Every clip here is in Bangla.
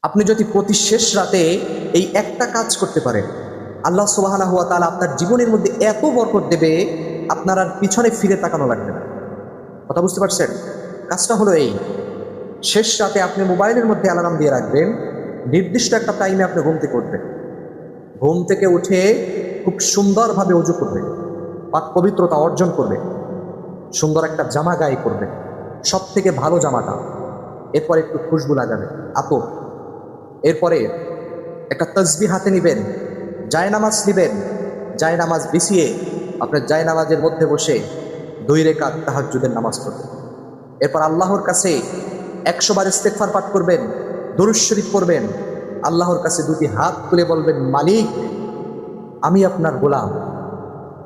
আপনি যদি প্রতি শেষ রাতে এই একটা কাজ করতে পারেন, আল্লাহ সুবহানাহু ওয়া তাআলা আপনার জীবনের মধ্যে এত বরকত দেবে, আপনার আর পিছনে ফিরে তাকানো লাগবে না। কথা বুঝতে পারছেন? কাজটা হলো এই, শেষ রাতে আপনি মোবাইলের মধ্যে অ্যালার্ম দিয়ে রাখবেন, নির্দিষ্ট একটা টাইমে আপনি ঘুম থেকে উঠবেন। ঘুম থেকে উঠে খুব সুন্দরভাবে ওযু করবেন, পাক পবিত্রতা অর্জন করবেন, সুন্দর একটা জামা গায়ে করবেন, সব থেকে ভালো জামাটা। এরপর একটু খুশবু লাগাবেন, আতর। এরপরে একটা তাসবিহ হাতে নেবেন, জায়নামাজ নেবেন, জায়নামাজ বিছিয়ে আপনার জায়নামাজের মধ্যে বসে 2 রাকাত তাহাজ্জুদের নামাজ পড়বেন। এরপর আল্লাহর কাছে 100 বার ইস্তেগফার পাঠ করবেন, দরুদ শরীফ পড়বেন, আল্লাহর কাছে 2টি হাত তুলে বলবেন, মালিক আমি আপনার গোলাম,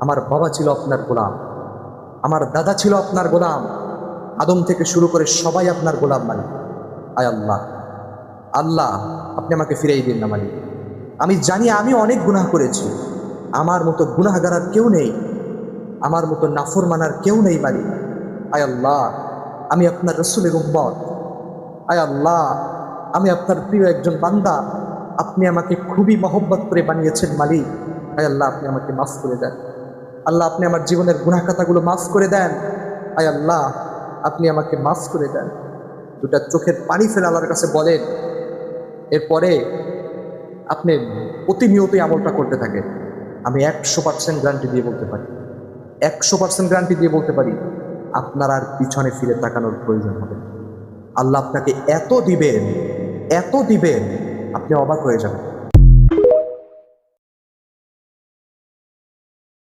আমার বাবা ছিল আপনার গোলাম, আমার দাদা ছিল আপনার গোলাম, আদম থেকে শুরু করে সবাই আপনার গোলাম মালিক। আয় আল্লাহ, আল্লাহ আপনি আমাকে ফিরিয়ে দিন না মালিক। আমি জানি আমি অনেক গুনাহ করেছি, আমার মতো গুনাহগার আর কেউ নেই, আমার মতো নাফরমান আর কেউ নেই মালিক। আয় আল্লাহ আমি আপনার রাসূলের উম্মত, আয় আল্লাহ আমি আপনার প্রিয় একজন বান্দা, আপনি আমাকে খুবই মহব্বত করে বানিয়েছেন মালিক। আয় আল্লাহ আপনি আমাকে মাফ করে দেন, আল্লাহ আপনি আমার জীবনের গুনাহ খাতাগুলো মাফ করে দেন, আয় আল্লাহ আপনি আমাকে মাফ করে দেন। 2টা চোখের পানি ফেলে আল্লাহর কাছে বলেন। এরপরে আপনি প্রতিনিয়তই আমলটা করতে থাকেন। আমি 100% গ্যারান্টি দিয়ে বলতে পারি, 100% গ্যারান্টি দিয়ে বলতে পারি, আপনার আর পিছনে ফিরে তাকানোর প্রয়োজন হবে না। আল্লাহ আপনাকে এত দিবেন, এত দিবেন, আপনি অবাক হয়ে যাবেন।